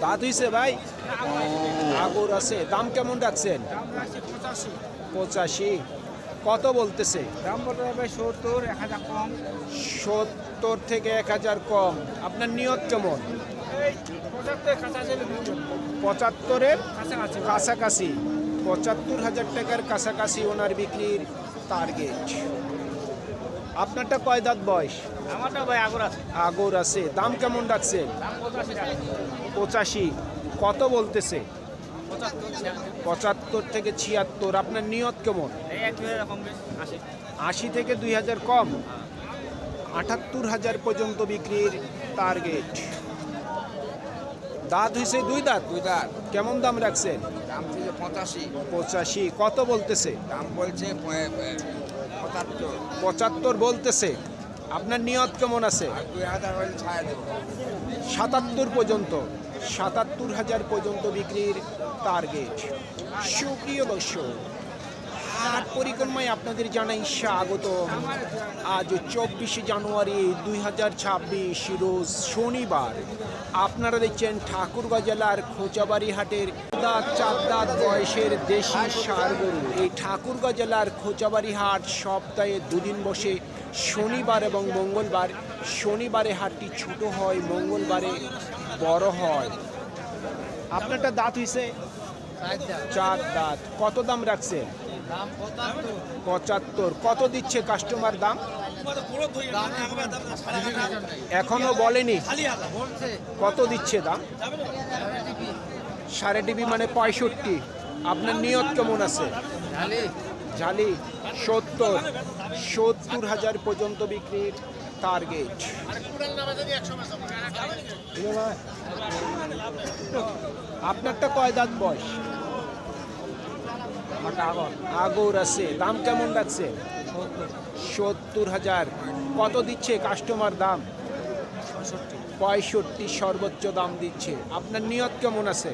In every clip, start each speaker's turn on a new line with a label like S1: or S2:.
S1: দাঁত হইছে ভাই? আগর আছে। দাম কেমন রাখছেন? 85। কত বলতেছে?
S2: দাম বলতে হবে 70, 1000 কম।
S1: 70 থেকে 1000 কম। আপনার নিয়ত কেমন? 75-এর কাছাকাছি। 75,000 টাকার কাছাকাছি ওনার বিক্রির টার্গেট। আপনারটা কয় দাঁত বয়স?
S2: আমারটা ভাই আগর আছে।
S1: আগর আছে। দাম কেমন রাখছেন?
S2: দাম 85 টাকা।
S1: 85। কত বলতেছে? 75 থেকে 76। আপনার নিয়ত কেমন?
S2: এই 2000 কম বেশ 80।
S1: 80 থেকে 2000 কম। 78,000 পর্যন্ত বিক্রির টার্গেট। দাঁত হইছে দুই দাঁত?
S3: দুই দাঁত।
S1: কেমন দাম রাখছেন?
S3: দাম থেকে 85।
S1: 85। কত বলতেছে?
S3: দাম বলছে 75।
S1: 75 বলতেছে। আপনার নিয়ত কেমন আছে?
S3: আর 2000 হলে ছাড় দেবো।
S1: 77 পর্যন্ত। 77,000 পর্যন্ত বিক্রির টার্গেট। সুপ্রিয় দর্শক, হাট পরিক্রমায় আপনাদের জানাই স্বাগত। আজ 24 জানুয়ারি 2026 রোজ শনিবার। আপনারা দেখছেন ঠাকুরগাঁ জেলার খোঁচাবাড়ি হাটের দাঁত 4 দাঁত বয়সের দেশি ষাঁড় গরু। এই ঠাকুরগাঁ জেলার খোঁচাবাড়ি হাট সপ্তাহে দুদিন বসে, শনিবার এবং মঙ্গলবার। শনিবারে হাটটি ছোট হয়, মঙ্গলবারে বড় হয়। আপনারটা দাঁত হইছে? 4 দাঁত। কত দাম রাখছে? 75। কত দিচ্ছে কাস্টমার দাম? এখনো বলেনি। কত দিচ্ছে দাম? 3.5 মানে 65। আপনার নিয়ত কেমন আছে? ঝালি 70,000 পর্যন্ত বিক্রির টার্গেট। আপনারটা কয় দাঁত বয়স? আগর আছে। দাম কেমন রাখছে? 70,000। কত দিচ্ছে কাস্টমার দাম? 65 সর্বোচ্চ দাম দিচ্ছে। আপনার নিয়ত কেমন আছে?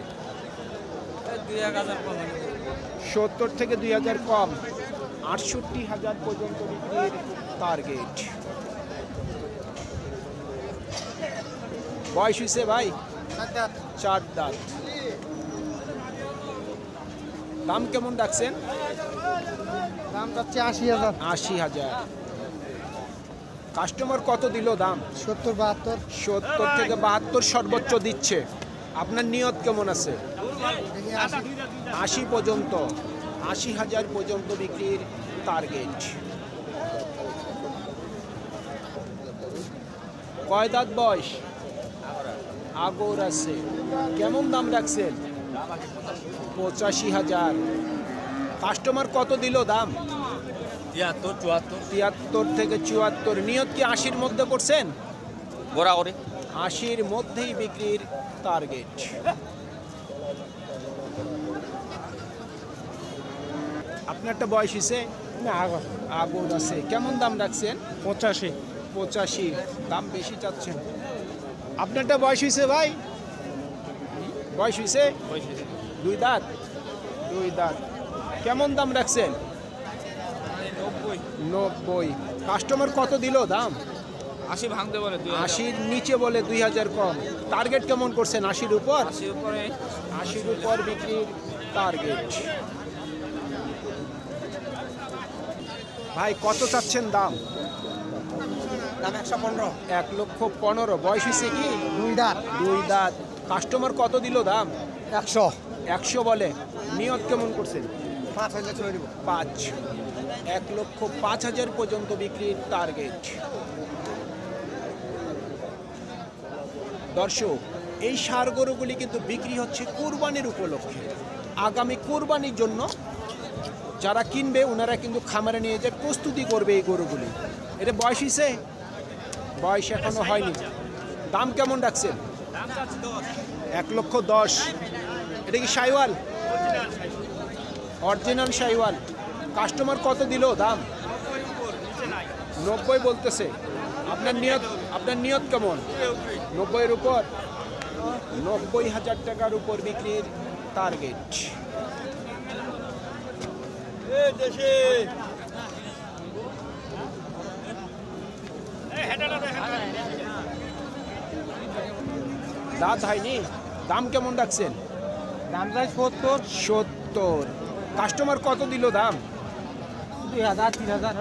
S1: 70 থেকে 2000 কম। 68,000 পর্যন্ত বিক্রির টার্গেট। বয়স হয়েছে ভাই? 4 দাঁত। দাম কেমন রাখছেন?
S2: দাম যাচ্ছে 80,000।
S1: 80,000। কাস্টমার কত দিল দাম?
S2: 70, 72।
S1: 70 থেকে 72 সর্বোচ্চ দিচ্ছে। আপনার নিয়ত কেমন আছে? 80 পর্যন্ত। 80,000 পর্যন্ত বিক্রির টার্গেট। কয় দাঁত বয়স? আগর আছে। কেমন দাম রাখছেন? 85,000। কাস্টমার কত দিল দাম? 73 থেকে 74। নিয়ত কি 80-র মধ্যে করছেন?
S3: বরাবরে
S1: 80-র মধ্যেই বিক্রির টার্গেট। আপনারটা বয়স হিসে? আগর আছে। কেমন দাম রাখছেন? 85। দাম বেশি চাচ্ছেন। আপনারটা বয়স হয়েছে ভাই? বয়স হয়েছে? 2 দাঁত। 2 দাঁত। কেমন দাম রাখছেন? 90। কাস্টমার কত দিল দাম?
S3: 80 ভাঙতে বলে
S1: 80-র নিচে বলে 2000 কম। টার্গেট কেমন করছেন? 80-র উপর? 80-র উপর বিক্রির টার্গেট। ভাই কত চাচ্ছেন দাম?
S2: দাম 115।
S1: 1,15,000। বয়স হয়েছে কি?
S2: 2 দাঁত।
S1: 2 দাঁত। কাস্টমার কত দিল দাম?
S2: 100।
S1: 100 বলে। নিয়ত কেমন করছেন?
S2: 5 হইলে ছেড়ে দিব।
S1: 5। 1,05,000 পর্যন্ত বিক্রির টার্গেট। দর্শক, এই ষাঁড় গরুগুলি কিন্তু বিক্রি হচ্ছে কুরবানির উপলক্ষে। আগামী কুরবানির জন্য যারা কিনবে ওনারা কিন্তু খামারে নিয়ে যে প্রস্তুতি করবে এই গরুগুলি। এটা বয়স হয়েছে? বয়স এখনো হয়নি। দাম কেমন রাখছেন? 1,10,000। এটা কি শাইওয়াল? অরিজিনাল শাইওয়াল। কাস্টমার কত দিল দাম? 90 বলতেছে। আপনার নিয়ত কেমন? 90-এর উপর। 90,000 টাকার উপর বিক্রির টার্গেট। দাঁত হয়নি? দাম কেমন রাখছেন?
S2: দাম চাই 70,
S1: 70। কাস্টমার কত দিল দাম?
S2: 2000, 3000।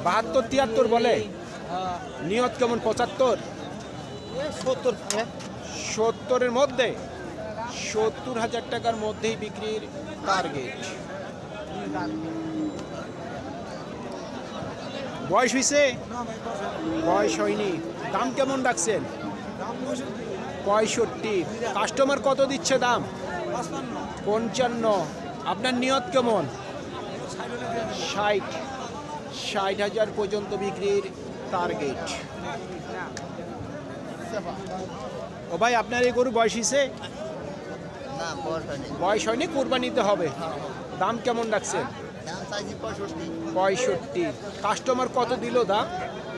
S1: 72, 73 বলে। নিয়ত কেমন? 75,
S2: 70।
S1: 70-এর মধ্যে 70,000 টাকার মধ্যেই বিক্রির টার্গেট। বয়স হয়েছে? বয়স হয়নি। দাম কেমন রাখছেন? 65। কাস্টমার কত দিচ্ছে দাম? 55। আপনার নিয়ত কেমন? 60,000 পর্যন্ত বিক্রির টার্গেট। ও ভাই, আপনার এই গরু বয়স হয়েছে?
S2: না,
S1: বয়স হয়নি, কুরবানিতে হবে। দাম কেমন রাখছেন?
S2: দাম চাইছি 65,
S1: 65। কাস্টমার কত দিল দাম?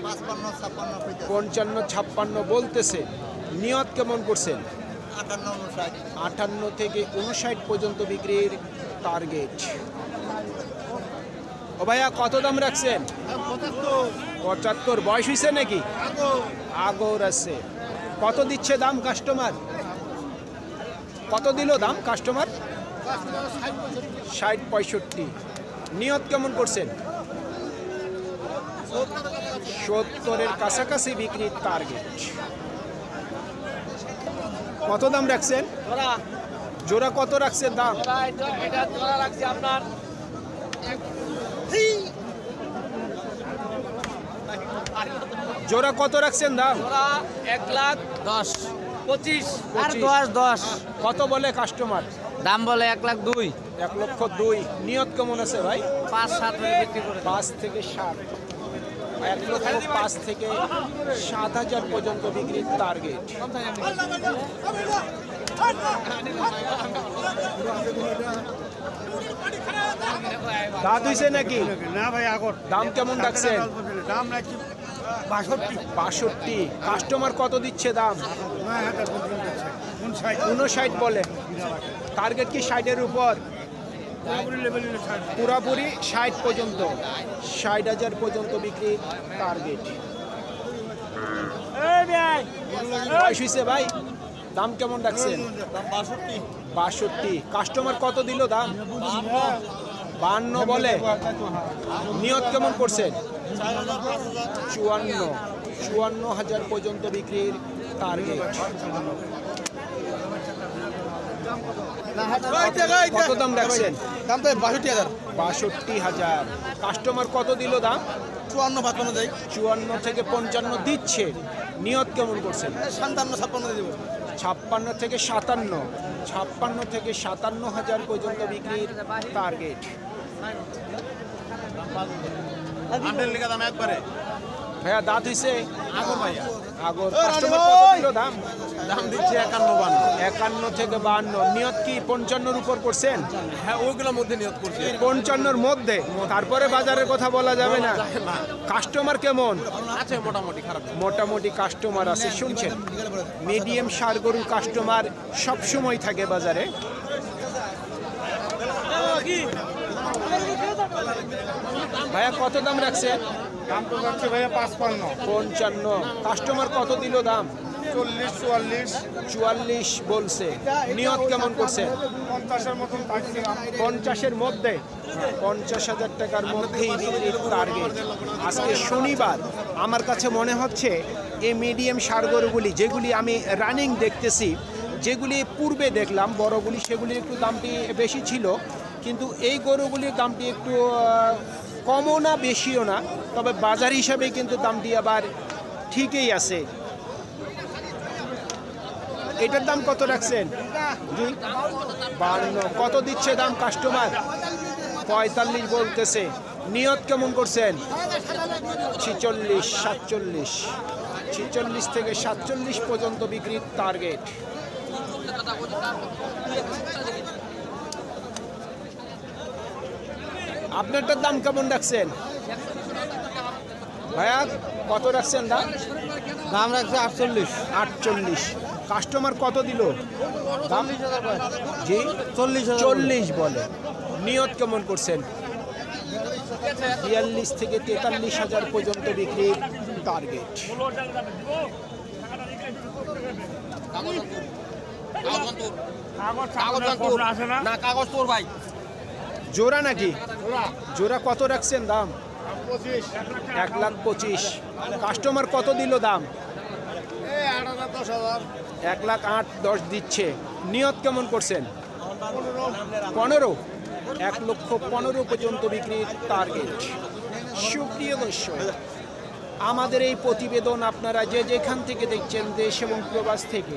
S2: 55, 56,
S1: 55, 56 বলতেছে। নিয়ত কেমন করছেন?
S2: 58, 59।
S1: 58 থেকে 59 পর্যন্ত বিক্রির টার্গেট। ও ভাইয়া, কত দাম রাখছেন? 75। বয়স হয়েছে নাকি? আগর আছে। কত দিচ্ছে দাম কাস্টমার? কত দিল দাম কাস্টমার? 60, 65। নিয়ত কেমন করছেন? 70-এর কাছাকাছি বিক্রির টার্গেট। কত দাম রাখছেন? জোড়া কত রাখছেন দাম?
S3: এটা জোড়া রাখছি আপনার
S1: জোড়া কত রাখছেন দাম?
S3: জোড়া 1,10,25
S2: আর
S1: 25।
S2: 10।
S1: কত বলে কাস্টমার?
S3: দাম বলে 1,02,000
S1: 1,02,000। নিয়ত কেমন আছে ভাই?
S3: 5-7 হলে বিক্রি করে
S1: 5 থেকে 7। 1,05,000 থেকে 7,000 পর্যন্ত বিক্রির টার্গেট। দাঁত হইছে নাকি?
S2: না ভাই, আগর
S1: দাম কেমন রাখছেন?
S2: দাম রাখছি 62,
S1: 62। কাস্টমার কত দিচ্ছে দাম? 59 বলে। টার্গেট কি 60-এর উপর? পুরাপুরি 60 পর্যন্ত। 60,000 পর্যন্ত বিক্রির টার্গেট। বয়স হয়েছে ভাই? দাম কেমন রাখছেন? 62। কাস্টমার কত দিল দাম? 52 বলে। নিয়ত কেমন করছেন? 54,000 পর্যন্ত বিক্রির টার্গেট। কত দাম রাখছেন?
S2: দাম তো 62,000।
S1: 62,000। কাস্টমার কত দিল দাম?
S2: 54, 55 দেয়।
S1: 54 থেকে 55 দিচ্ছে। নিয়ত কেমন করছেন?
S2: 57, 56 দেবো।
S1: 56 থেকে 57। 56 থেকে 57,000 পর্যন্ত বিক্রির টার্গেট। ভাইয়া, দাঁত হইছে? আগর। কাস্টমার কত দিল দাম?
S2: দাম দিচ্ছে 51,
S1: 51 থেকে 52। নিয়ত কি 55-র উপর করছেন?
S2: হ্যাঁ, ওইগুলোর মধ্যে নিয়ত করছি।
S1: 55-র মধ্যে। তারপরে বাজারের কথা বলা যাবে না। কাস্টমার কেমন?
S2: আছে মোটামুটি, খারাপ না।
S1: মোটামুটি কাস্টমার আছে। শুনছেন, মিডিয়াম সার গরুর কাস্টমার সবসময় থাকে বাজারে। ভাইয়া, কত দাম রাখছেন?
S2: দাম তো যাচ্ছে ভাইয়া 55,
S1: 55। কাস্টমার কত দিল দাম?
S2: 40, 44,
S1: 44 বলছে। নিয়ত কেমন করছেন?
S2: 50-এর মতন পাইছিলাম।
S1: 50-এর মধ্যে। 50,000 টাকার মধ্যেই বিক্রির টার্গেট। আজকে শনিবার। আমার কাছে মনে হচ্ছে এই মিডিয়াম সার গরুগুলি, যেগুলি আমি রানিং দেখতেছি, যেগুলি পূর্বে দেখলাম বড়গুলি, সেগুলির একটু দামটি বেশি ছিল। কিন্তু এই গরুগুলির দামটি একটু কমও না, বেশিও না। তবে বাজার হিসাবে কিন্তু দামটি আবার ঠিকই আছে। এটার দাম কত রাখছেন? জি, 52। কত দিচ্ছে দাম কাস্টমার? 45 বলতেছে। নিয়ত কেমন করছেন? 46, 47। 46 থেকে 47 পর্যন্ত বিক্রির টার্গেট। আপনারটার দাম কেমন রাখছেন ভাইয়া? কত রাখছেন দাম?
S2: দাম রাখছে 48,
S1: 48। কাস্টমার কত দিল দাম? জি,
S2: 40,000।
S1: 40 বলে। নিয়ত কেমন করছেন? 42 থেকে 43,000 পর্যন্ত বিক্রির টার্গেট।
S3: না কাগজ তোর ভাই
S1: জোড়া নাকি জোড়া কত রাখছেন দাম 1,25,000। কাস্টমার কত দিল দাম 1,08,10,000 দিচ্ছে। নিয়ত কেমন করছেন 15, 1,15,000 পর্যন্ত বিক্রির টার্গেট। সুপ্রিয় দর্শক, আমাদের এই প্রতিবেদন আপনারা যে যেখান থেকে দেখছেন দেশ এবং প্রবাস থেকে,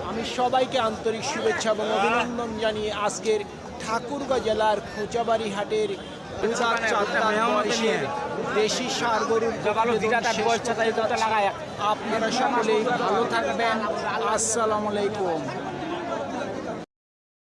S1: আমি সবাইকে আন্তরিক শুভেচ্ছা এবং অভিনন্দন জানিয়ে আজকের ঠাকুরগাঁও জেলার খোঁচাবাড়ি হাটের দেশি সার গরুর আপনারা সকলেই ভালো থাকবেন। আসসালামু আলাইকুম।